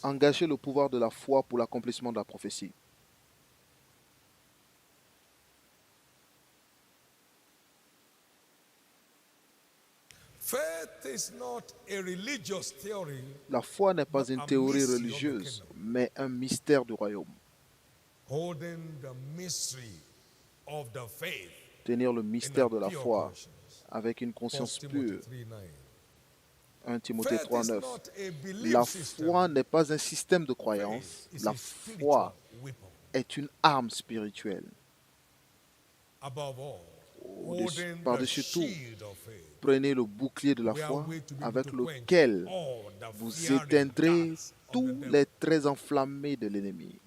Engager le pouvoir de la foi pour l'accomplissement de la prophétie. Faith is not a religious theory, La foi n'est pas but une a théorie mystery of the religieuse, kingdom. mais un mystère du royaume. Holding the mystery of the faith Tenir le in a mystère de la pure foi conscience. avec une 1 conscience Timothy pure. 3:9. 1 Timothée Faith is 3,9. not a belief La system. foi n'est pas un système de Faith croyance. is La a spiritual foi weapon. est une arme spirituelle. Above all, holding the Par-dessus tout, shield of faith, prenez le bouclier de la foi wherewith to be able avec to lequel quench all the vous fiery éteindrez darts of the tous devil. les traits enflammés de l'ennemi.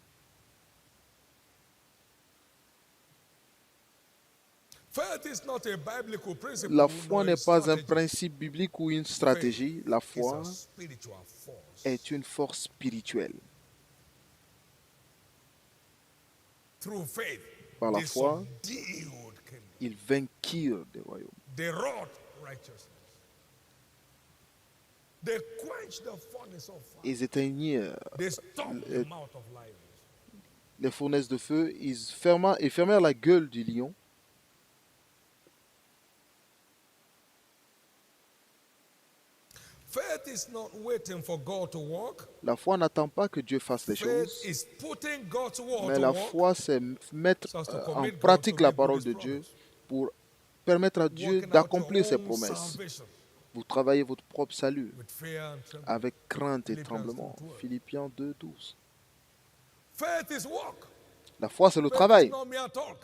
Faith is not a biblical principle, La nor foi a n'est pas un strategy. principe biblique ou une stratégie. La Faith is foi a spiritual force. est une force spirituelle. Through faith, Par la they foi, subdued kingdom. ils vainquirent des royaumes. They wrought righteousness. They quenched the furnace of fire. Ils éteignirent They stopped the mouth of lions. les fournaises de feu. Ils fermèrent la gueule du lion. Faith is not waiting for God to work. La foi n'attend pas que Dieu fasse les Faith choses, is putting God's word mais to la work foi, c'est mettre so as to en commit God pratique to la reap parole his de Dieu promise. pour permettre à Dieu Working out d'accomplir your ses own promesses. salvation Vous travaillez votre propre salut with fear and trembling. avec crainte et Philippians tremblement. 2:12. Philippiens 2,12. Faith is work. La foi, c'est le Faith is travail. not mere talk.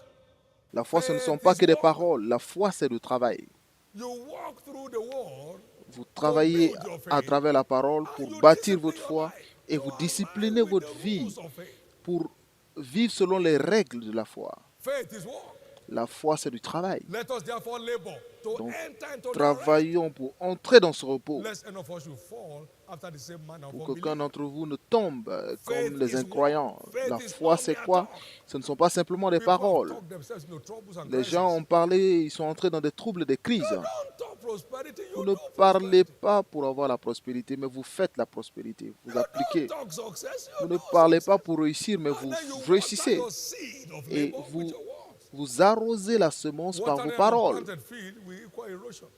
La foi, ce ne sont Faith pas is que des work. paroles. La foi, c'est le travail. You walk through the word Vous to travaillez build your à faith, travers la parole and pour you bâtir discipline votre your foi life et to vous align disciplinez with votre the vie rules of faith. pour vivre selon les règles de la foi. Faith is work. La foi, c'est du travail. Let us therefore labor to Donc, enter into that rest, travaillons pour entrer dans ce repos, lest any of us should fall after the same manner of pour qu'aucun unbelief. d'entre vous ne tombe comme Faith les is incroyants. what? Faith La is foi, not c'est mere quoi? talk. Ce ne sont pas simplement des People have paroles. talked themselves into troubles and Les gens crises. ont parlé, ils sont entrés dans des troubles, des You crises. don't talk prosperity, Vous you ne do parlez prosperity. pas pour avoir la prospérité, mais vous faites la prospérité. Vous You appliquez. don't talk success, Vous you ne do parlez pas success. pour réussir, mais And vous then you water réussissez. your seed of Et labor with vous, your words. vous arrosez la semence par vos Watering an paroles. unplanted field will equal erosion.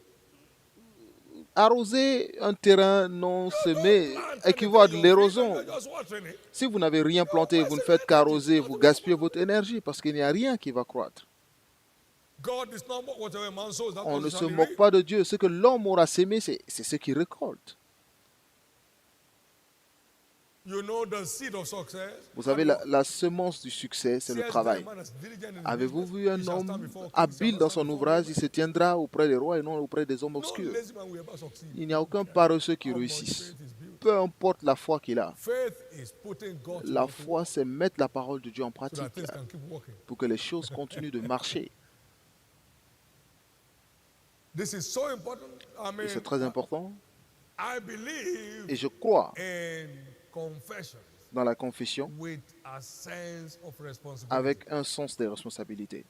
Arroser un terrain non semé Plant équivaut à de anything in your field l'érosion. and you're just watering it. Si vous n'avez rien planté, vous ne faites qu'arroser, vous gaspillez votre énergie parce qu'il n'y a rien qui va croître. God is not mocked, whatever man sows, that On ne also se shall he moque reap. pas de Dieu. Ce que l'homme aura sémé, c'est ce qu'il récolte. You know the seed of success. Vous savez, la semence du succès, c'est le Says travail. the man is diligent in his Avez-vous business, vu un he shall stand homme before kings, habile shall dans not son stand before ouvrage? men. Il se tiendra auprès des rois et non auprès des hommes No obscurs. lazy man will ever succeed. Il n'y a aucun paresseux qui How much réussisse. faith is built. Peu importe la foi qu'il a. Faith is putting God to La work foi, c'est mettre la parole de Dieu en so that pratique things can keep working. pour que les choses continuent de marcher. This is so important. I Et mean, c'est très important. I believe Et je crois in confession dans la confession with a sense of responsibility. avec un sens des responsabilités.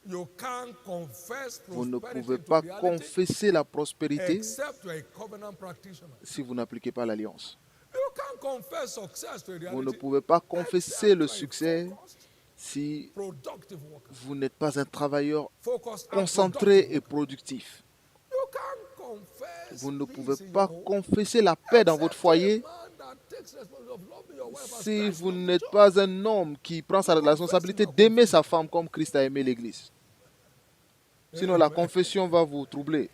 You can't confess Vous ne prosperity pouvez to pas reality confesser la prospérité except you're a covenant practitioner. si vous n'appliquez pas l'alliance. You can't confess success to a Vous ne reality pouvez pas confesser except le you're a succès focused, si productive worker. vous n'êtes pas un travailleur Focused and concentré productive et worker. productif. You can't confess Vous ne peace pouvez in pas your home confesser la paix dans votre except you're a foyer man that takes responsibility of loving your wife as si Christ vous loved the n'êtes church. pas un homme qui prend sa responsabilité d'aimer sa femme comme Christ a aimé l'Église. Sinon, la confession va vous troubler.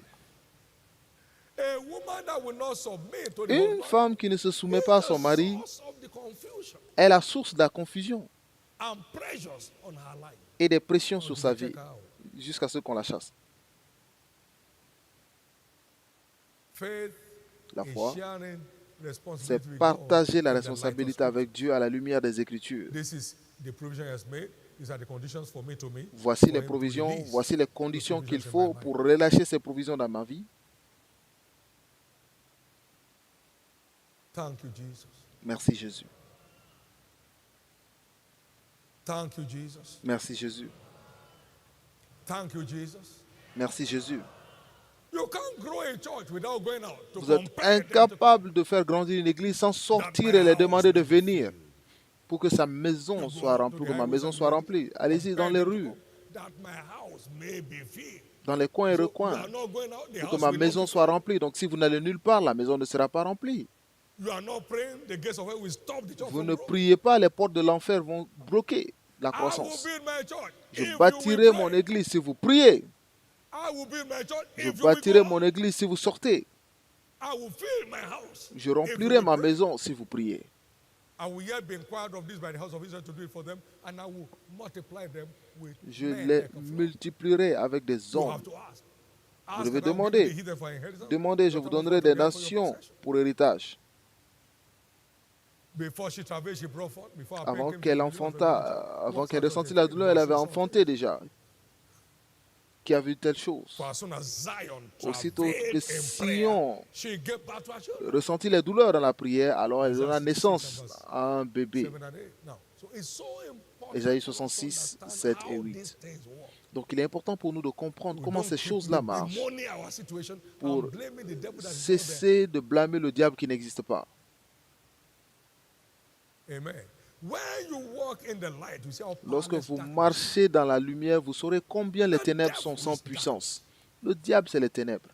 A woman that will not submit to the Une husband femme qui ne se soumet is pas à the son mari source of the confusion est la source de la confusion and pressures on her life. et des pressions sur sa Check vie her out. jusqu'à ce qu'on la chasse. Faith La is foi, sharing c'est responsibility with God partager la in the light of responsabilité Scripture. avec Dieu à la lumière des Écritures. This is the provision he has made. These are the conditions for me to meet. Voici for les him to provisions, release voici les the conditions qu'il provisions in faut my life. pour relâcher ces provisions dans ma vie. Thank you, Jesus. Merci Jésus. Thank you, Jesus. Merci Jésus. Thank you, Jesus. Merci Jésus. You can't grow a church without going out to Vous êtes compare them to incapable de faire grandir une église sans sortir et les demander de venir pour que sa maison you soit go remplie, to pour the que ma highways maison and soit byways, remplie. Allez-y dans compare les them to rues, come, that my house may be filled. dans les coins et So you recoins, are not going out, the pour que house ma will not maison be soit filled. remplie. Donc si vous n'allez nulle part, la maison ne sera pas remplie. You are not praying, the gates of hell will stop the church Vous from ne growing. priez pas, les portes de l'enfer vont bloquer la I will croissance. build my church Je if you bâtirai will mon pray. église si vous priez. I will build my church Je if you will bâtirai go mon out. église si vous sortez. I will fill my house Je if you remplirai will ma pray. maison si vous priez. I will yet be inquired of this by the house of Israel to do it for them, and I will multiply them with Je men les like a flock. multiplierai avec des You hommes. have to ask. Vous Ask devez and I will give you demander. the heathen for inheritance. Demandez, je vous donnerai des nations pour héritage. Before she travailed, she brought forth. Before her Avant pain came, qu'elle she delivered from enfanta, the church. avant What qu'elle shall ressentit just la a douleur, elle avait verse enfanté déjà. Qui a vu telle chose? For as soon as Zion Aussitôt travailed que in prayer, Sion she gave birth to her children. ressentit les douleurs dans la prière, alors elle Isaiah donna 66 naissance and verse à un bébé. 7 and 8. Now, so it's so important Ésaïe for us to 66, understand 7 et how 8. these things work. Donc il est important pour nous de comprendre We comment don't ces keep choses-là marchent bemoaning our situation pour and blaming the devil that is not cesser de blâmer le diable qui n'existe pas. there. Amen. When you walk in the light, you see how Lorsque powerless vous darkness marchez dans la lumière, vous saurez combien les The ténèbres sont devil sans is puissance. Le diable, c'est les ténèbres.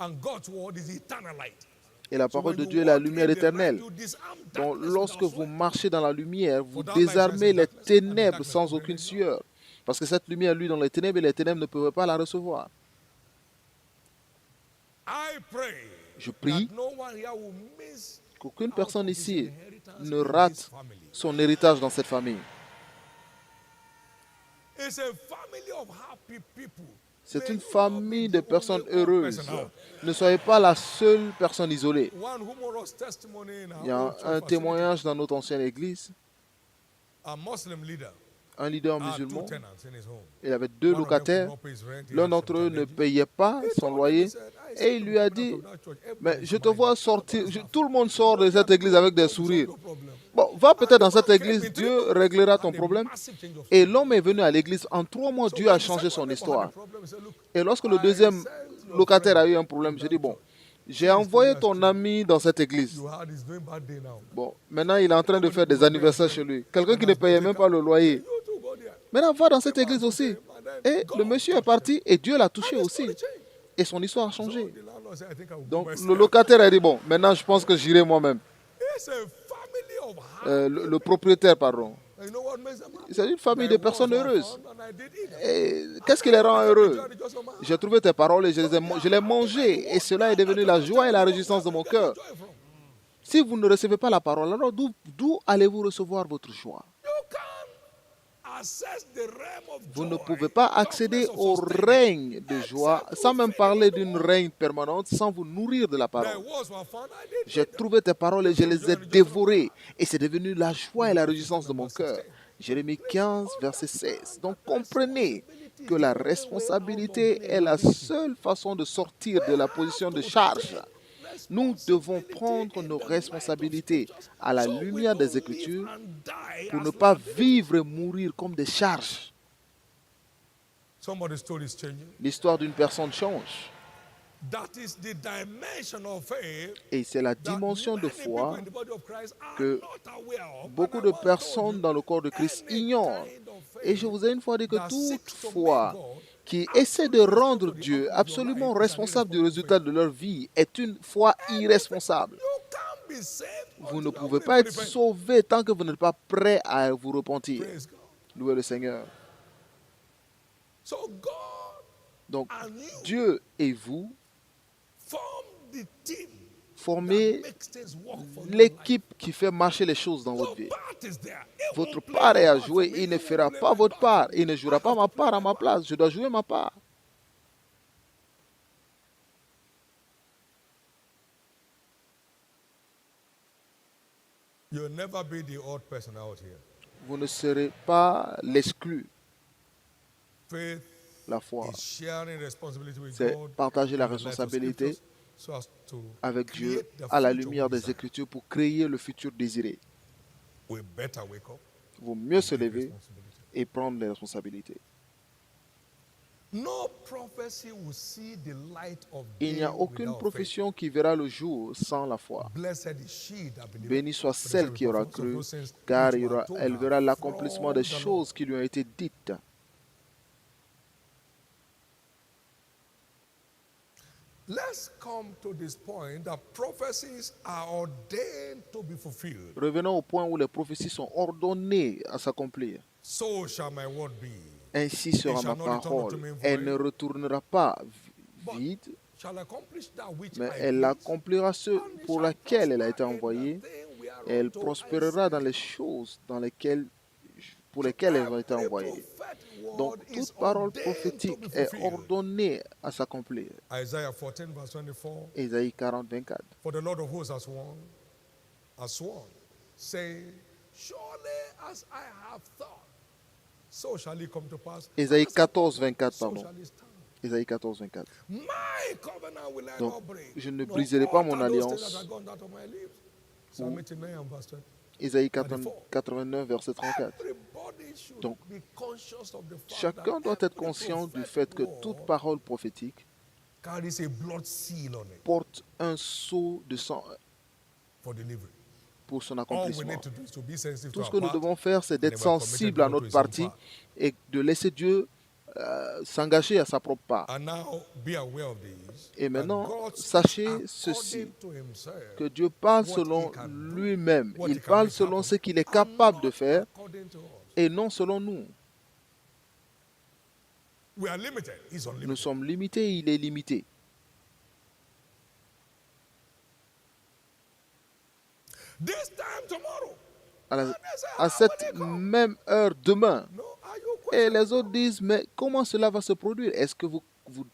and God's word is eternal light. Et la So parole when de you Dieu est la walk lumière in the light, éternelle. you disarm Donc darkness lorsque without vous sweat. marchez dans la lumière, vous For that light shines désarmez in les darkness, and the ténèbres darkness sans comprehend aucune it not. sueur. Parce que cette lumière, lui, dans les ténèbres, et les ténèbres ne pouvaient pas la recevoir. I pray Je prie that no one here will miss qu'aucune out personne of his ici inheritance ne in this rate family. son héritage dans cette famille. It's a family of happy people. C'est May une you not famille be de the personnes only one heureuses. person out. Ne soyez pas la seule personne isolée. One humorous testimony in Il y our a old church un facility. témoignage dans notre ancienne église. A Muslim leader Un leader had two musulman, tenants in his home. il avait deux One of them could locataires. not pay his rent. He L'un had d'entre some eux ne challenges. payait pas He son told them, loyer. he said, I Et see il the lui a coming out dit, of that church. mais Everybody je is te smiling. vois sortir, Nobody's laughing. tout le monde sort de But cette there église people avec des God will solve sourires. your problem. Bon, va peut-être dans And cette the man came église, in 3 Dieu months, réglera ton had a problème. massive change of Et story. l'homme est venu à l'église. En 3 mois, So Dieu when a the changé second son neighbor had a histoire. problem, he said, look, Et lorsque le I deuxième sent your locataire a friend eu un problème, to j'ai that dit, bon, church. j'ai Since envoyé 3 ton years ami dans cette église. you had is doing bad day now. Bon, maintenant, il est en train de faire des anniversaires chez lui. Quelqu'un qui ne payait même pas le loyer. You too go there. Maintenant, va dans cette église aussi. Et le monsieur est parti et Dieu l'a touché aussi. Et son histoire a So changé. the landlord said, I think I will go Donc, myself. le locataire a dit, bon, maintenant, je pense que j'irai moi-même. It's a family of happy Le propriétaire, pardon. You know what makes them happy? C'est une famille de personnes heureuses. And I did eat them. Et qu'est-ce qui les rend heureux? Just on my heart. J'ai trouvé tes paroles et je les mangeais. Et cela est devenu la joie et la réjouissance de mon cœur. Joy from. Si vous ne recevez pas la parole, alors d'où allez-vous recevoir votre joie? You can access the realm of Vous ne joy, pouvez pas accéder complex of au sustaining. règne de joie sans même parler d'une règne permanente, sans vous nourrir de la There parole. was one found, I did J'ai eat them. trouvé tes paroles et je les ai dévorées. Et c'est devenu la joie et la réjouissance de mon cœur. Jérémie 15, verset 16. Donc comprenez que la responsabilité est la seule façon de sortir de la position de charge. Nous devons prendre nos responsabilités à la lumière des Écritures pour ne pas vivre et mourir comme des charges. Somebody's story is changing. L'histoire d'une personne change. That is the dimension of faith Et c'est la that dimension de many people foi in the body of Christ are que not aware of. beaucoup And I de once told personnes you, dans le corps de Christ any ignorent. kind of faith Et je vous ai une fois dit que that toute seeks to make foi God qui essaie de rendre Dieu absolument responsable du résultat de leur vie est une foi irresponsable. You can't be saved Vous until ne you pouvez are pas être repentant. sauvé tant que vous n'êtes pas prêt à vous repentir. Praise God. Louez le Seigneur. So God Donc, and you Dieu et vous form the team formez that makes things work for you. l'équipe qui fait marcher les choses dans votre Your vie. part is there. It Votre won't play part est your à part jouer. for me. Il ne You fera won't play pas my votre part. part. Il ne jouera pas ma part à ma place. Je dois jouer ma part. You'll never be the odd person out here. Vous ne serez pas l'exclu. Faith La foi, is sharing responsibility with c'est God partager la in the light of responsabilité scriptures so as to avec Dieu create the à la future lumière we des desire. Écritures pour créer le futur désiré. We better wake up. Il vaut mieux se Take lever responsibility. et prendre les responsabilités. No prophecy will see the light of Il n'y day a aucune without faith. profession qui verra le jour sans la foi. Blessed is she that believeth. Bénie soit For the celle sake qui of aura those cru, things car which were told elle her verra l'accomplissement des from the choses Lord. qui lui ont été dites. Let's come to this point that prophecies are ordained to be fulfilled. Revenons au point où les prophéties sont ordonnées à s'accomplir. So shall my word be. Ainsi sera shall ma not return unto parole. me Elle ne void, retournera pas but vide, shall accomplish that which mais I elle please, accomplira ce and it pour shall laquelle elle a été prosper in the envoyée. thing Et elle whereunto I prospérera dans sent les her. choses pour So lesquelles elles ont été every envoyées. prophetic Donc, word is toute parole ordained to prophétique be est fulfilled. ordonnée à s'accomplir. Isaiah 14 verse 24. Ésaïe 40, 24. For the Lord of hosts has sworn, saying, surely as I have thought, so shall it come to pass. Ésaïe And as I 14, purpose, 24, so pardon. shall it stand. Ésaïe 14, 24. My covenant will I Donc, not break. je ne nor briserai pas alter mon those things alliance. that are gone out of my lips. Psalm 89 verse 20. Ésaïe 34. 89, verset 34. Everybody should Donc, be conscious of the fact chacun that doit être every conscient du prophetic fait que toute word parole prophétique carries a blood seal on it porte un sceau de sang for delivery. pour son All we accomplissement. need to do is to be sensitive Tout to ce our que nous part, devons faire, c'est and d'être then we have committed sensible à God to notre his own partie part. et de laisser Dieu s'engager à sa propre part. And now be aware of this. Et that maintenant, God sachez speaks ceci, according to himself, que Dieu parle what selon he can do, lui-même. what Il he can parle make selon happen, ce qu'il est and capable de not faire according to us. et non selon nous. We are limited. He's Nous unlimited. sommes limités, il est limité. This time tomorrow. À, la- And they say, à "Ah, cette when they come." même heure demain. No, are you Et questioning les autres God? disent, mais comment cela va se produire? Est-ce que vous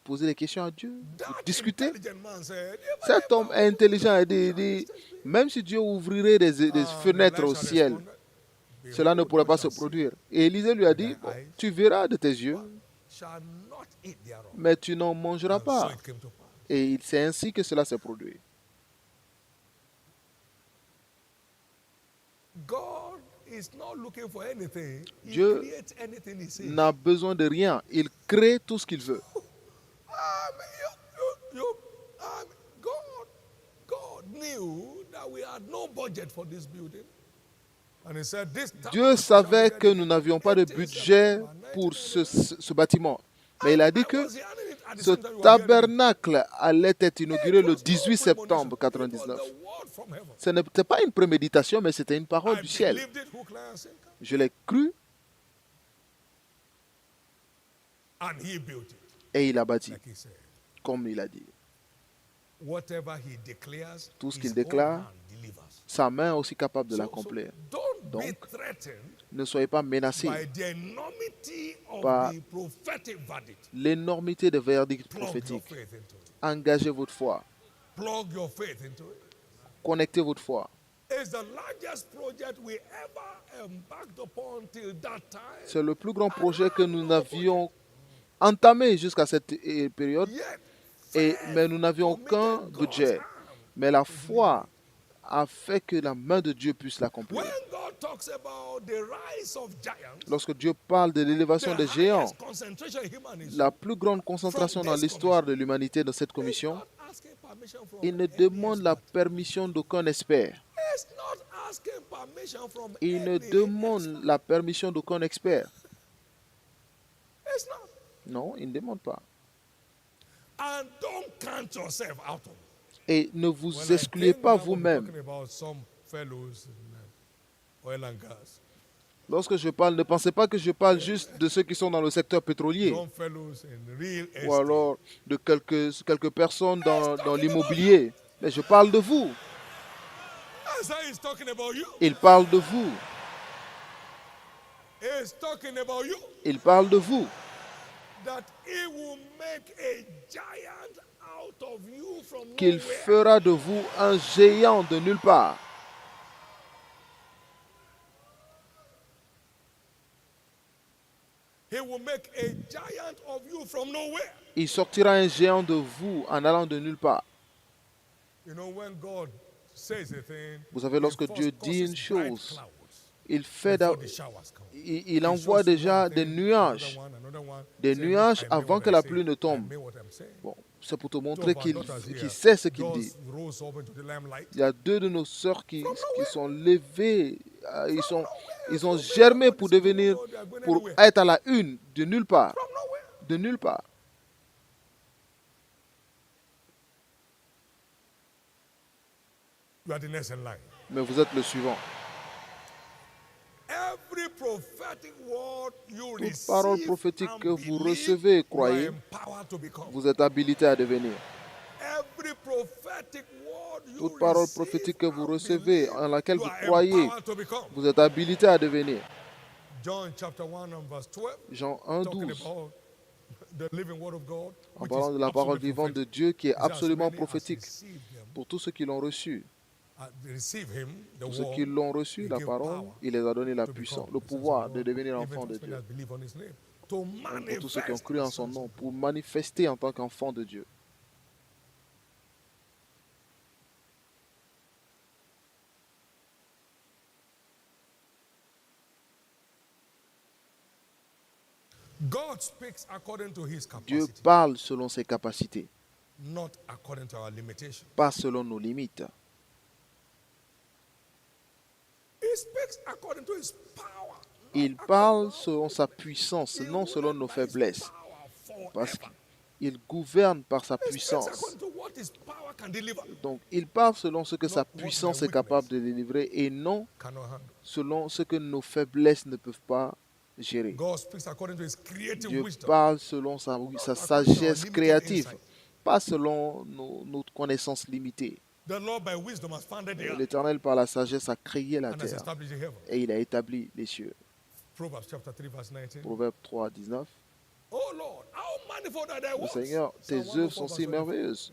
posez des questions à Dieu? Vous That discutez? intelligent man said, "Even Cet if homme thou intelligent a open dit, the space." même si Dieu ouvrirait des fenêtres au Elisha ciel, responded, cela ne "Behold, pourrait thou pas se shalt see, produire. Et Élisée lui a dit, thy bon, eyes, tu verras de tes yeux, but shall not eat thereof. mais tu n'en mangeras And so pas. it came to pass. Et c'est ainsi que cela s'est produit. God is not looking for anything. He Dieu creates anything he says. n'a besoin de rien. Il crée tout ce qu'il veut. God knew that we had no budget for this building. And he said, this Dieu savait que nous n'avions pas de budget pour ce bâtiment. Mais il a dit que ce tabernacle allait être inauguré le 18 septembre 1999. Ce n'était pas une préméditation, mais c'était une parole du ciel. Je l'ai cru et il a bâti, comme il a dit. Tout ce qu'il déclare, sa main est aussi capable de l'accomplir. Donc, ne soyez pas menacés par l'énormité des verdicts prophétiques. Engagez votre foi. Connectez votre foi. C'est le plus grand projet que nous avions entamé jusqu'à cette période, mais nous n'avions aucun budget. Mais la foi a fait que la main de Dieu puisse l'accomplir. Lorsque Dieu parle de l'élévation des géants, la plus grande concentration dans l'histoire de l'humanité dans cette commission, il ne demande la permission d'aucun expert. Il ne demande la permission d'aucun expert. Non, il ne demande pas. Et ne vous excluez pas vous-même. Lorsque je parle, ne pensez pas que je parle juste de ceux qui sont dans le secteur pétrolier ou alors de quelques personnes dans l'immobilier. Mais je parle de vous. Il parle de vous. Il parle de vous. Qu'il fera de vous un géant de nulle part. Il sortira un géant de vous en allant de nulle part. Vous savez, lorsque Dieu dit une chose, il fait before the showers come. il He envoie shows you déjà one des thing, nuages, another one, des saying, nuages "I mean avant what que I la say. pluie ne I tombe. mean what I'm saying." Bon, c'est pour te Two montrer of our daughters qu'il here sait ce qu'il dit. just rose up into the limelight. Il y a deux de nos sœurs qui From nowhere. sont levées, ils ont From germé nowhere. pour This is devenir, no, they are going pour anywhere. être à la une, de nulle part, From nowhere. de nulle part. You are the next in line. Mais vous êtes le suivant. Every prophetic word you Toute parole receive prophétique and que vous believe, recevez et you are croyez, empowered to become. vous êtes habilité à devenir. Every prophetic word you Toute parole receive prophétique que vous and recevez, believe, en laquelle you vous are croyez, empowered to become. vous êtes habilité à devenir. John chapter 1 and verse 12, Jean 1, talking 12, about the living word of God, en which parlant is de la parole absolutely vivante de prophetic. Dieu qui est He says, "As absolument many as prophétique receive them, pour tous ceux qui l'ont reçu. receive him, the Pour ceux word, qui l'ont reçu, he la gave parole, power il les a donné la to puissance, become le the sons of pouvoir de God, devenir even enfant to de as many Dieu. as believe on his name, to Donc, pour tous ceux qui ont manifest cru the en son sons nom, of pour God." manifester en tant qu'enfant de Dieu. God speaks according to his Dieu capacity, parle selon ses capacités, not according to our limitation. pas selon nos limites. He speaks according to his power. Il parle selon sa puissance, non selon nos faiblesses, parce qu'il gouverne par sa He speaks puissance. according to what his power can deliver. Donc, il parle selon ce que sa Not what puissance my est capable de délivrer et non Cannot handle. selon ce que nos faiblesses ne peuvent pas gérer. God speaks according to his creative Dieu wisdom. parle selon sa sagesse créative, pas selon notre connaissance limitée. The Lord by wisdom has founded the earth L'Éternel, par la sagesse, a créé la and has terre established the heaven. et il a établi les cieux. Proverbs chapter 3 verse 19. Proverbe 3, 19. Oh Lord, how manifold are thy Le works. Seigneur, tes Psalm œuvres 104 sont verse si 24. merveilleuses.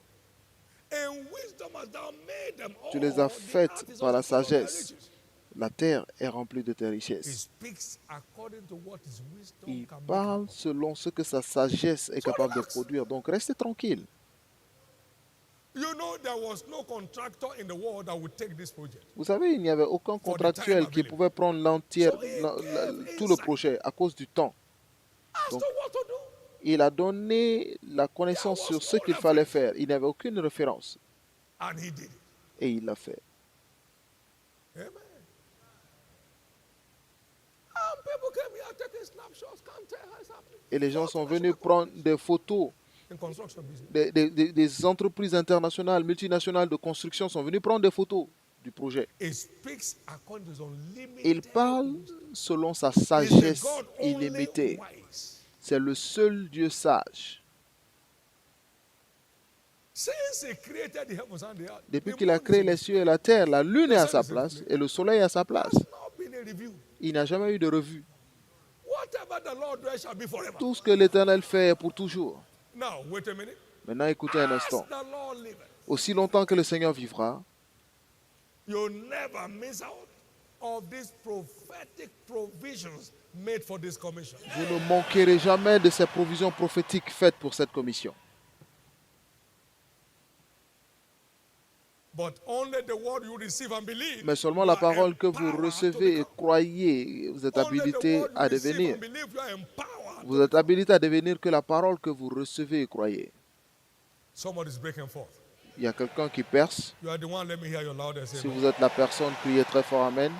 In wisdom hast thou made them all. Tu les as The faites earth is par la also full of thy sagesse. riches. La terre est remplie de tes He richesses. speaks according to what his wisdom Il can make. parle selon ce que sa sagesse est capable de produire. Donc, restez tranquille. You know, there was no contractor in the world that would take this project. Vous savez, il n'y avait aucun contractuel qui pouvait prendre tout le projet à cause du temps. As Donc, to what to do. il a donné la connaissance sur ce qu'il fallait faire. Il n'avait aucune référence. And he did it. Et il l'a fait. Amen. And people came here taking snapshots, can't tell how it's happening. Et les gens sont venus prendre des photos. In construction business. Des entreprises internationales, multinationales de construction sont venues prendre des photos du projet. It speaks according to his unlimited Il parle wisdom. selon sa He's the sagesse God only illimitée. wise. C'est le seul Dieu sage. Since he created the heavens and the earth, Depuis the qu'il a moon créé is les cieux et la terre, la lune est à sa place et le soleil est à sa place. not been a review. Il n'a jamais eu de revue. Whatever the Lord does shall be forever. Tout ce que l'Éternel fait est pour toujours. Now, wait a minute. Maintenant, écoutez un As instant. the Lord liveth, Aussi longtemps que le Seigneur vivra, you'll never miss out of these prophetic provisions made for this commission. vous ne manquerez jamais de ces provisions prophétiques faites pour cette commission. But only the word you receive and believe. Mais seulement you la are parole que vous empowered to recevez et become. croyez, vous êtes Only the habilité word you à receive devenir. and believe, you are empowered. Vous êtes habilité à devenir que la parole que vous recevez et croyez. Somebody's breaking forth. Il y a quelqu'un qui perce. You are the one, let me hear your loudest Si amen. vous êtes la personne, criez très fort Amen.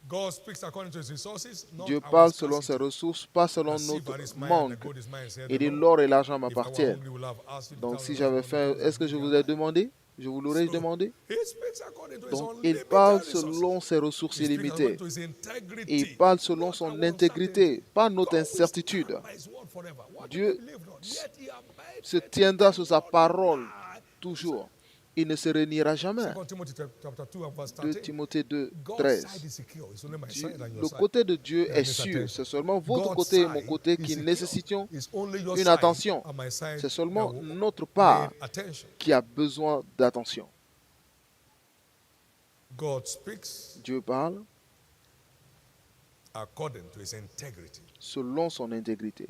God speaks according to his resources, not Dieu our parle selon ses scarcity. ressources, pas selon The silver notre is mine, manque. the gold is mine, said Il the dit Lord. l'or et l'argent If I were m'appartiennent. hungry, we'll have asked you Donc si 1,000 j'avais faim, est-ce que je vous ai demandé? Je vous l'aurais demandé? He speaks according to his Donc il unlimited parle resources. selon ses ressources He speaks illimitées. according to his integrity. Et il parle selon Not son our intégrité, uncertainty. pas notre God will incertitude. stand by his word forever. What Dieu you believe not, yet he abideth se tiendra sur sa not parole lie. toujours. Il ne se reniera jamais. 2 Timothy chapter 2 and verse 2 13. Timothée 2, God's 13. side is secure. It's only my Dieu- side and your le side. côté de Dieu that est needs sûr. attention. C'est seulement votre God's côté et mon side côté is qui secure. nécessitent It's only your une side attention. and my side C'est seulement that notre part need attention. qui a besoin d'attention. God speaks Dieu parle according to his integrity. selon son intégrité.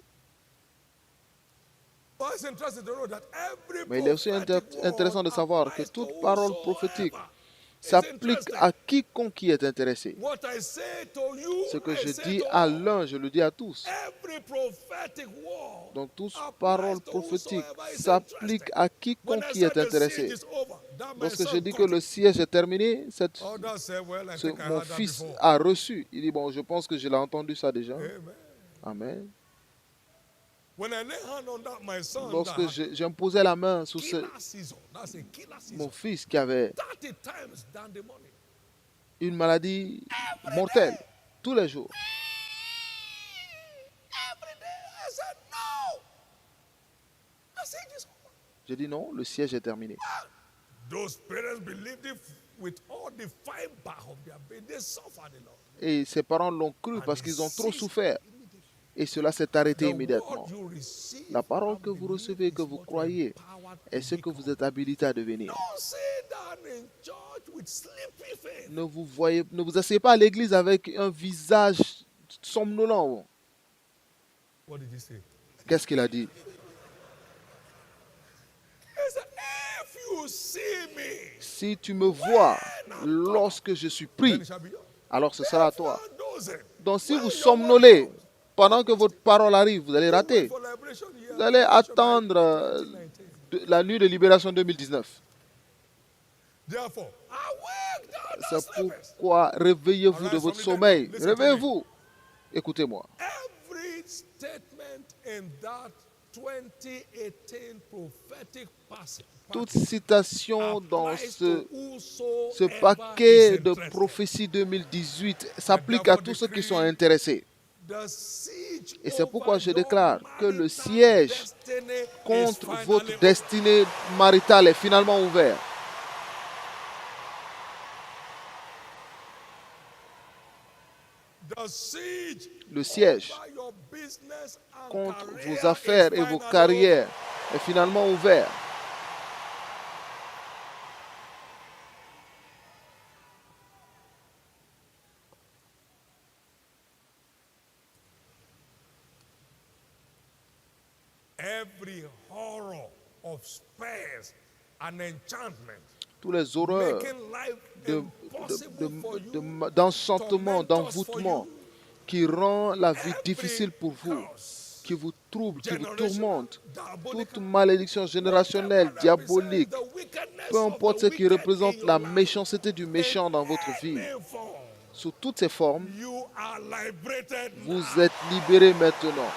But it's interesting to know that every Mais il est aussi prophetic word intéressant de savoir que applies to toute parole whosoever. prophétique s'applique à quiconque qui est intéressé. What I say to you, Ce que I je say dis to à all. l'un, je le dis à tous. Every prophetic word Donc, toute applies parole to prophétique whosoever is s'applique interested. à When quiconque I qui est said the siege intéressé. is over, that my Lorsque je son dis que got le it. siège est terminé, Others say, well, I think I mon heard that fils before. a reçu. Il dit, bon, je pense que je l'ai entendu ça déjà. Amen. Amen. When I lay hand on that, my son, Lorsque that j'imposais la main sur killer season, that's a killer mon season. fils qui avait 30 times than the money. une maladie mortelle, tous les jours, Every day, I said, no. I said, this j'ai dit non, le siège est terminé. Those parents believed it with all the fiber of their being. They suffered a lot. Et ses parents l'ont cru parce qu'ils ont trop souffert. Et cela s'est arrêté The immédiatement. word you receive, La parole I que vous believe, recevez, que is vous what croyez, you're empowered to est ce que become. vous êtes habilité à devenir. Don't sit down in church with sleepy face. Ne vous asseyez pas à l'église avec un visage somnolent. What did he say? Qu'est-ce qu'il a dit? He said, if you see me, Si tu me vois lorsque je suis pris, then it shall be yours. alors ce sera à If you toi. are dozing, Donc si when vous your somnolez, word comes, pendant que votre parole arrive, vous allez you wait rater. for liberation year, Vous allez liberation attendre 2019. la nuit de libération 2019. Therefore, awake thou C'est sleepest. pourquoi réveillez-vous de Arise votre from the sommeil. dead. Listen to me. Réveillez-vous. Écoutez-moi. Every statement in that 2018 prophetic passage Toute citation dans applies ce to whosoever Ce is paquet de interested. prophéties 2018 s'applique à tous ceux qui sont intéressés. The siege Et c'est pourquoi over je your déclare que le marital siège destiny is contre finally votre over. destinée maritale est finalement ouvert. The siege Le siège over your business and contre career vos affaires is et vos finally carrières est finalement ouvert. every horror of spells and enchantment, Tous les horreurs making life impossible for you, d'enchantement, tormentors for d'envoûtement you, qui rend la vie every difficile pour vous, curse, qui vous trouble, qui vous generational, tourmente, diabolical, toute malédiction générationnelle, whatever diabolique, represents the wickedness peu of importe the ce qui wicked représente in la your life, méchanceté du in méchant dans votre vie, any form, sous toutes ces formes, you are liberated vous now. êtes libérés maintenant.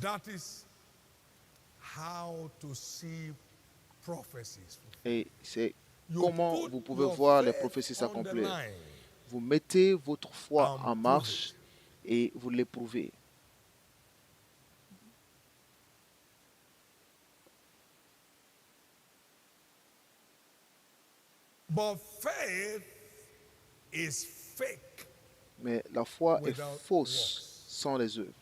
That is how to see prophecies. Et c'est You comment put vous pouvez your voir les faith prophéties on the s'accomplir. line. Vous mettez votre foi And en prove marche et vous l'éprouvez. But faith is fake. Mais la foi est Without fausse works. sans les œuvres.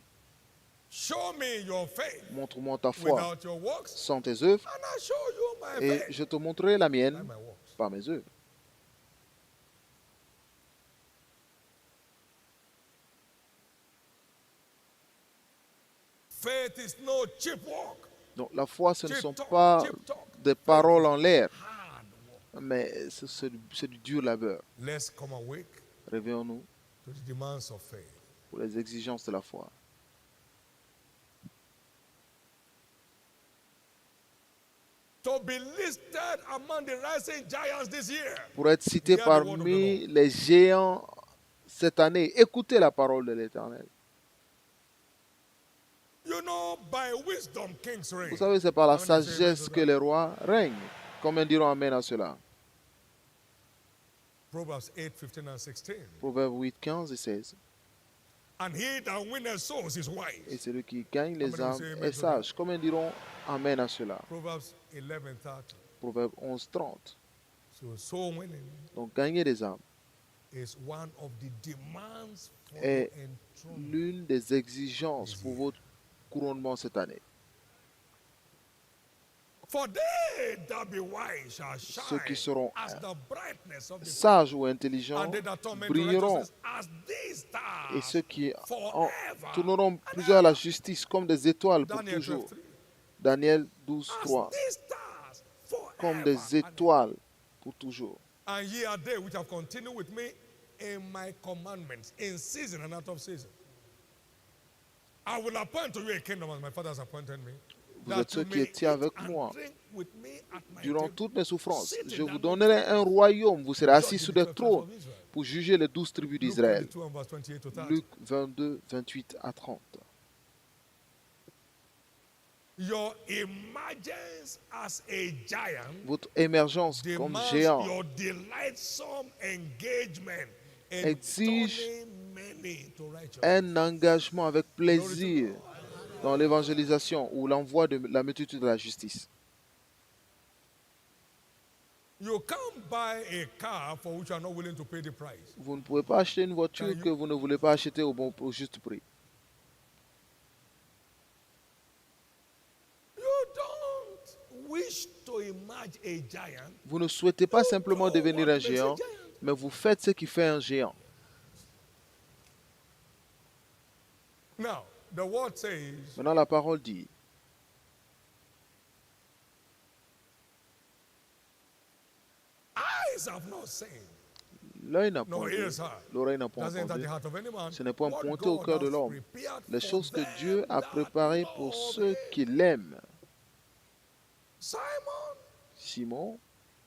Show me your faith Montre-moi ta foi without your works, sans tes œuvres and I show you my et faith je te montrerai la by mienne my works. par mes œuvres. Faith is no cheap work, Donc la foi, ce ne cheap sont talk, pas cheap talk. des paroles en l'air, Hard work. mais c'est du dur labeur. Let's come awake Réveillons-nous to the demands of faith. pour les exigences de la foi. To be listed among the rising giants this year. Pour être cité Hear the word of the parmi les géants cette année, écoutez la parole de l'Éternel. You know, by wisdom kings reign. Vous savez, c'est par la How many say amen sagesse to que that? les rois règnent. Combien diront Amen à cela? Proverbs 8, 15 and 16. Proverbe 8, 15 et 16. And he that winneth souls is Et wise. celui qui gagne les many âmes say amen est to sage. Combien diront Amen à cela? Proverbs 11, 30. Proverbe 11, 30. So soul winning Donc gagner des âmes is one of the demands for est your enthronement. l'une des exigences pour votre couronnement cette année. For they that be wise shall Ceux qui shine seront as the brightness of the sages ou and intelligents they that turn men to brilleront, righteousness as these et stars ceux qui forever tourneront and plusieurs à la ever. justice comme des étoiles pour Daniel toujours. 12:3. Daniel 12, As 3. these stars Comme forever des and ever. étoiles pour toujours. And ye are they which have continued with me in my commandments, in season and out of season. I will appoint to you a kingdom as my father has appointed me. Vous That êtes you ceux qui may étiez eat avec and moi drink with me at my durant table. toutes mes souffrances. Sit Je in vous the donnerai un royaume. Vous serez assis Judge sur the des 12 tribes trônes of Israel. pour juger les 12 tribus Luke d'Israël. 22 and verse 28 to 30. Luc 22, 28 à 30. Your emergence as a giant Votre émergence comme demands géant your delightsome engagement in exige turning many to righteousness. un engagement avec plaisir dans l'évangélisation ou l'envoi de la multitude de la justice. You can't buy a car for which you are not willing to pay the price. Vous ne pouvez pas acheter une voiture Can you- que vous ne voulez pas acheter au juste prix. You don't wish to emerge a giant. Vous ne souhaitez pas simplement do devenir what un makes a géant, giant. mais vous faites ce qui fait un géant. Now, the word says, Maintenant, la parole dit, eyes have not seen, l'œil n'a no point vu, ears heard. l'oreille n'a point Doesn't enter entendu, the heart of any man. ce n'est point What pointé au God cœur de hath l'homme. prepared Les for choses que them Dieu a that préparées pour love ceux him. qui l'aiment. Simon, Simon,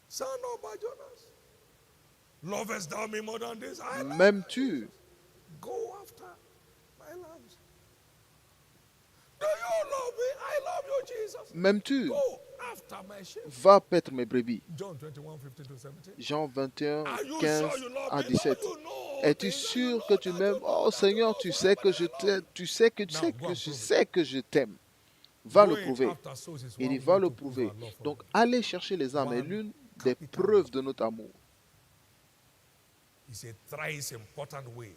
son of Barjonas, lovest thou me more than this? I love m'aimes-tu? Go after my lambs. Do you love me? I love you, Jesus. M'aimes-tu? Go after my sheep. Va paître mes brebis. John 21, 15 to 17. Jean 21, Are you 15 sure you love à me? 17. Lord, you know Es-tu things that you sûr know que tu that m'aimes? you know Oh that Seigneur, you tu know sais que forever je I love t'aime, tu sais que Now, go and je prove it. sais que je t'aime. Va le Going prouver. after souls is Il one dit, va way le to prove prouver. our love for Donc, God. aller chercher les âmes est One l'une des capital preuves de notre amour. It's a thrice important way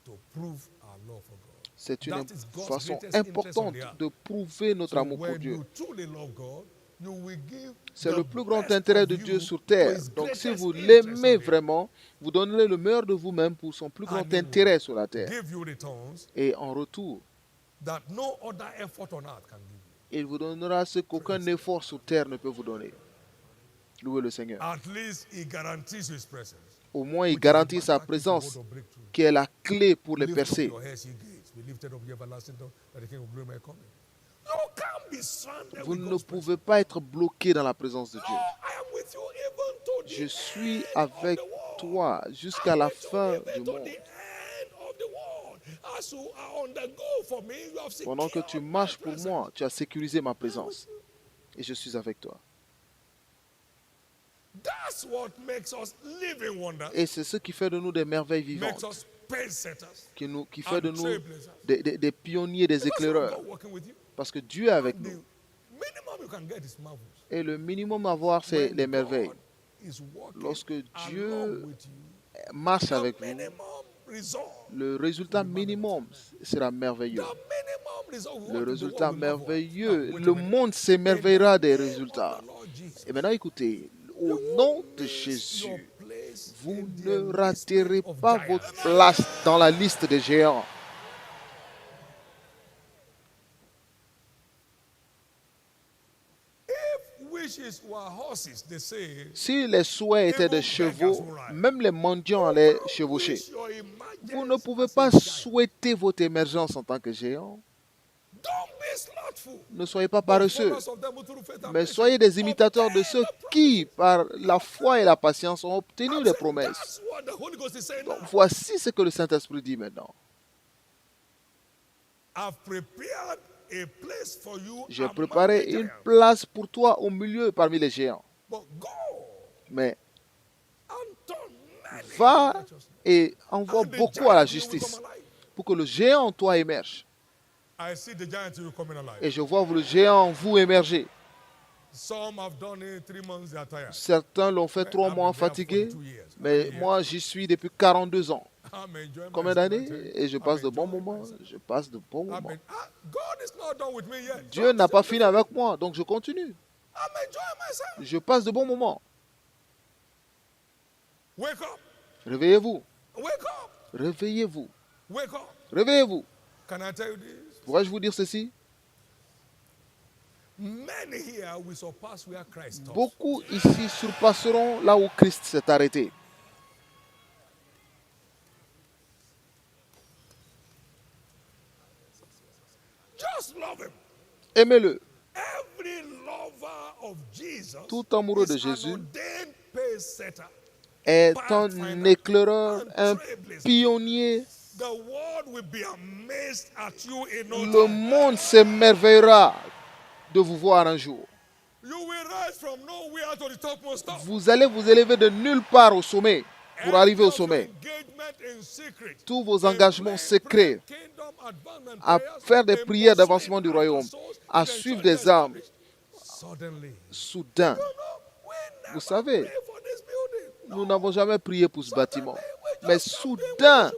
to prove our love for God. C'est une That is God's façon greatest interest on importante the earth. de prouver notre So amour pour when Dieu. you truly love God, you will give C'est the le plus grand best intérêt of de you Dieu sur to terre. his Donc, si greatest vous interest l'aimez on the earth. vraiment, vous donnerez le meilleur de vous-même pour son plus grand And he will intérêt sur la terre. give you returns Et en retour, that no other effort on earth can give you. il vous donnera ce qu'aucun effort sur terre ne peut vous donner. Louez le Seigneur. At least he guarantees his presence. Au moins, il which is the garantit sa master key to présence, word of breakthrough. qui est la clé pour les Lift up percer. your heads, ye gates. Be lifted up, ye everlasting doors, that the King of glory may come in. You can't be stranded Vous with ne God's presence. pouvez pas être bloqué dans la présence de No, Dieu. I am with you even to the Je suis end of avec the world. toi jusqu'à la I'm with you fin even du to monde. the end of the world. As you are on the go for me, you have Pendant que secured tu my marches pour presence. moi, tu as sécurisé ma I'm with présence. you. Et je suis avec toi. That's what makes us living wonders, Et c'est ce qui fait de nous des merveilles makes vivantes, us pace setters, qui fait de and nous trailblazers. des pionniers, des Because of éclaireurs. God working with you. Parce que Dieu est avec The nous. minimum you can get is marvels. Et le minimum à voir, c'est When les merveilles. God is working Lorsque along Dieu with you, marche the avec vous, minimum result, le résultat minimum sera merveilleux. the minimum result, we Le want the résultat world will marvel. merveilleux, Now, wait a le minute. monde s'émerveillera des In the name résultats. of the Lord Jesus, Et maintenant, écoutez, au you nom won't de miss Jésus, your place vous in the ne enlistment raterez of pas giants. votre place dans la liste des géants. If wishes were horses, they say, Si les souhaits étaient des chevaux, même les mendiants allaient chevaucher. wish your Vous ne emergence pouvez as a pas giant. souhaiter votre émergence en tant que géant. Don't be slothful. Ne soyez pas But paresseux, followers of them who through faith and mais patience soyez des imitateurs de obtain ceux the qui, par la foi et la patience, ont obtenu I'm les saying promesses. that's what the Holy Ghost is saying Donc, now. voici ce que le Saint-Esprit dit maintenant. I've prepared a place for you J'ai among préparé the une giants. place pour toi au milieu parmi les géants. But go Mais and turn many va to righteousness. et envoie And the beaucoup à la giant will justice come alive. pour que le géant en toi émerge. I see the giant will coming alive. Et je vois le géant en vous émerger. Some have done it 3 months, they are tired. Certains l'ont fait 3 I've mois been there fatigués, 42 years. mais moi j'y suis depuis 42 ans. I'm enjoying Combien myself, I d'années? tell you. Et je I'm passe de bons enjoying moments. myself. Je passe de bons I've moments. been, God is not done with me yet. So Dieu I'm n'a pas still fini avec moi, donc je continue. I'm enjoying myself. Je passe de bons moments. Wake up. Réveillez-vous. Wake up. Réveillez-vous. Wake up. Réveillez-vous. Can I tell you this? Pourrais-je vous dire ceci? Many here will surpass where Christ stopped. Beaucoup ici surpasseront là où Christ s'est arrêté. Just love him. Aimez-le. Every lover of Jesus Tout amoureux de is an Jésus ordained pace setter. est un éclaireur, un pionnier. The world will be amazed at you in no Le time. monde s'émerveillera de vous voir un jour. You will rise from nowhere to the topmost top. Vous allez vous élever de nulle part au sommet pour arriver au Every of your sommet. engagement in secret, Tous vos in engagements prayer, secrets kingdom advancement à prayers, faire des in prières pursuit d'avancement du after royaume, souls, à in suivre ensuring des âmes, suddenly, soudain. we never Vous savez, pray for this building. nous n'avons jamais prié pour ce bâtiment. Mais soudain,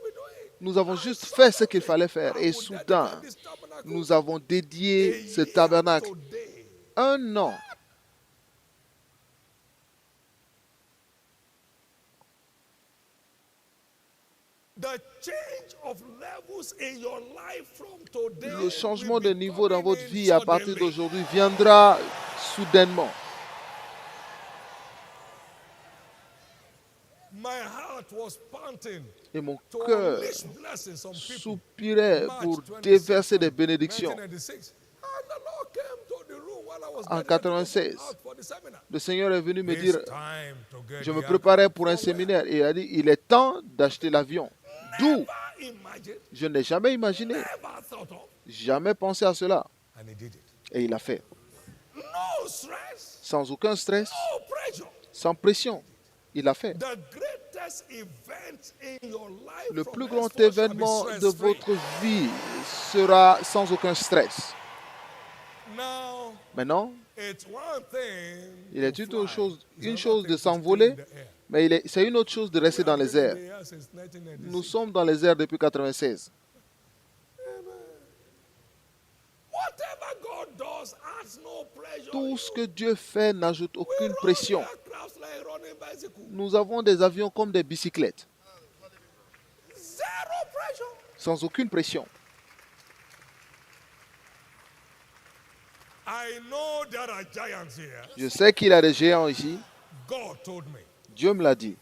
nous avons juste fait ce qu'il fallait faire. Et soudain, nous avons dédié ce tabernacle Today, 1 an. the change of levels in your life from today Le changement will de be niveau dans coming votre in vie à partir suddenly. d'aujourd'hui viendra soudainement. My heart was panting Et mon to cœur unleash blessings on people. soupirait March pour 26, déverser des bénédictions. 1996. And the Lord came to the room while I was En getting ready to 96, go out for the seminar. le Seigneur est venu me It's dire, time to get je me the préparais aircraft. pour un From where? séminaire. Et il a dit, il est temps d'acheter l'avion. D'où? Never imagined, Je n'ai jamais imaginé, never thought of, jamais pensé à cela. and he did it. Et il a fait. No stress, Sans aucun stress, no pressure. sans pression. Il a fait. The greatest event in your life Le from plus grand henceforth shall be événement de stress-free. votre vie sera sans aucun stress. Now, Maintenant, it's one thing il est to une fly. chose, It's une another chose thing de to stay s'envoler, in the air. mais c'est une autre chose de rester dans les We have airs. been in the air since 1996. Nous sommes dans les airs depuis 96. Whatever God does adds no pressure. Tout ce que Dieu fait n'ajoute We aucune run pression. aircrafts like running bicycle. Nous avons des avions comme des bicyclettes, Zero pressure. sans aucune pression. I know there are giants here. Je sais qu'il y a des géants ici. God told me. Dieu me l'a dit.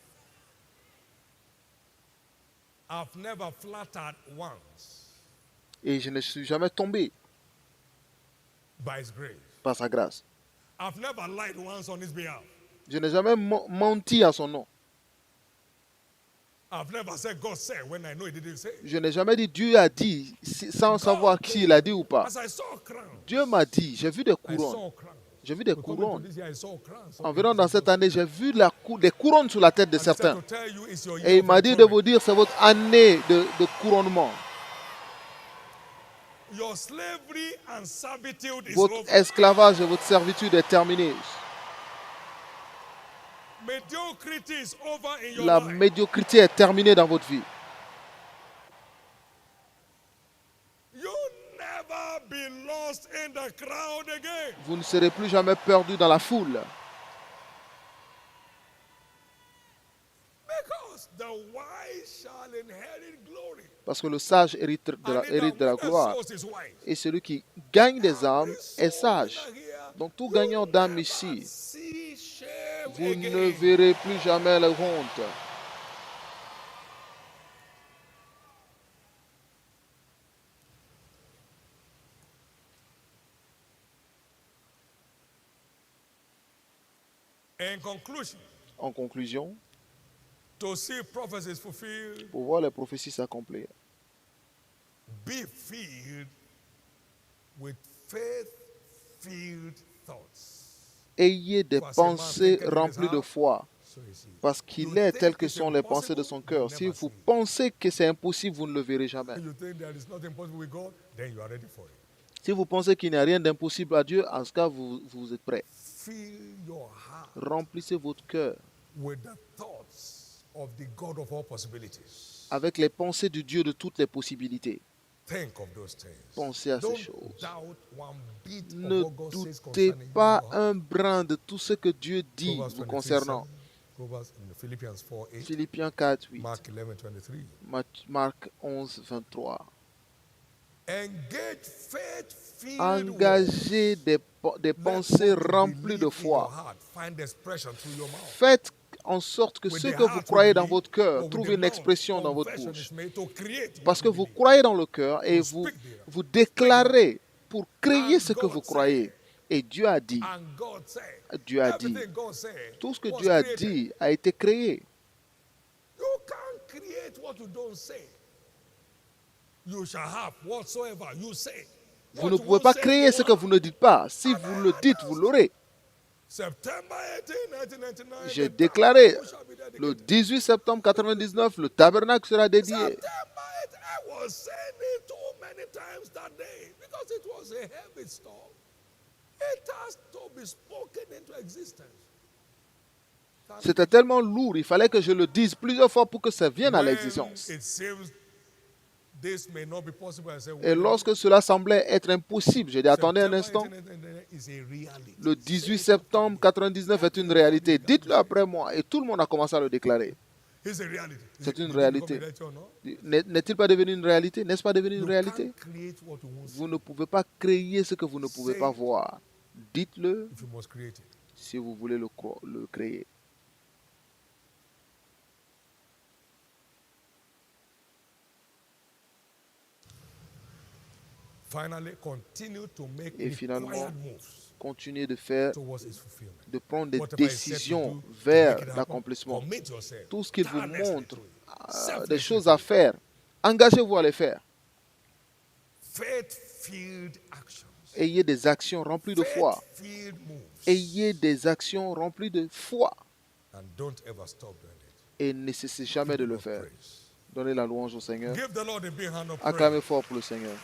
I've never flattered once Et je ne suis jamais tombé by His grace. par sa grâce. I've never lied once on His behalf. Je n'ai jamais menti à son nom. I've never said God said when I know He didn't say. Je n'ai jamais dit Dieu a dit sans savoir s'il a dit ou pas. As I saw a crown, Dieu m'a dit, j'ai vu des I couronnes. saw a crown. J'ai vu des We come into couronnes. this year, I saw a crown. En venant dans cette année, j'ai vu des couronnes sur la tête de And he said certains. to tell you it's your Et year il of m'a dit de enthronement. vous dire, c'est votre année de couronnement. Your slavery and servitude is Votre over. esclavage et votre servitude est terminée. Mediocrity is over in your La life. médiocrité est terminée dans votre vie. You never be lost in the crowd again. Vous ne serez plus jamais perdu dans la foule. Because the wise shall inherit glory. Parce que le sage hérite de And he hérite de la that gloire. sows is wise. Et celui qui gagne des âmes est Every sage. soul here, Donc tout gagnant d'âme ici, see shame vous again. ne verrez plus jamais la honte. In conclusion, En conclusion, to see prophecies fulfilled, pour voir les prophéties s'accomplir, be filled with faith-filled thoughts. ayez des For as a man pensées thinketh in his remplies de heart, foi, so is he. parce qu'il est tel que sont les pensées de son cœur. Si vous pensez que c'est impossible, vous ne le verrez jamais. You think there is nothing possible with God, then you are ready for it. Si vous pensez qu'il n'y a rien d'impossible à Dieu, en ce cas, vous êtes prêt. fill your heart Remplissez votre cœur with the thoughts of the God of all possibilities. avec les pensées du Dieu de toutes les possibilités. Think of those things. Pensez à ces Don't choses. doubt one bit of Ne what God says doutez concerning pas you. un brin de tout ce que Dieu dit Proverbs vous 23, concernant. 7, Proverbs, Philippians 4, 8, Philippiens 4, 8, Mark 11, 23. Marc 11, 23. Engage faith-filled words. Engagez des Let pensées what you remplies believe de in your foi. heart find expression through your mouth. Faites en sorte que With ce the que vous heart croyez you dans believe, votre cœur but with trouve the une mouth, expression dans votre confession bouche. is made to create Parce what que you vous believe. croyez dans le cœur et You vous, speak there. vous déclarez pour créer And ce que God vous said, croyez. Et Dieu a dit, And God said, Dieu a dit, everything God said tout ce que was Dieu a created. dit a été créé. You can't create what you don't say. You shall have whatsoever you say. Vous What ne you pouvez won't pas say, créer you ce que have. vous ne dites pas. Si vous le dites, vous l'aurez. September 18, 1999, J'ai the déclaré tabernacle shall be dedicated. le 18 septembre 99, le tabernacle sera dédié. September 8, I was saying it too many times that day because it was a heavy storm. It has to be spoken into existence. C'était tellement lourd, il fallait que je le dise plusieurs fois pour que ça vienne à When l'existence. it seems this may not be possible, I said, Et wait, lorsque cela semblait être impossible, j'ai dit, attendez un September instant, 18, 1999 is a reality. le 18 septembre 99 est une réalité. Dites-le après moi. Et tout le monde a commencé à le déclarer. It's a reality. C'est une Did it become réalité. a reality or not? N'est-il pas devenu une réalité? N'est-ce pas devenu une You réalité? can't create what you won't see Vous ne pouvez pas créer ce que vous ne pouvez pas voir. Dites-le if you must create it. si vous voulez le créer. Finally, continue to make Et finalement, required moves continuez de faire, towards its fulfillment. de prendre des Whatever is said to décisions do to vers make it happen, l'accomplissement. commit yourself Tout ce qu'il vous tirelessly montre, to it. des Selflessly choses to à it. faire, engagez-vous à les faire. Faith-filled actions. Ayez des actions remplies de foi. Faith-filled moves. Ayez des actions remplies de foi. And don't ever stop doing it. Et ne cessez jamais de le Give faire. praise. Donnez la louange au Seigneur. Give the Lord a big hand of praise. Acclamez fort pour le Seigneur.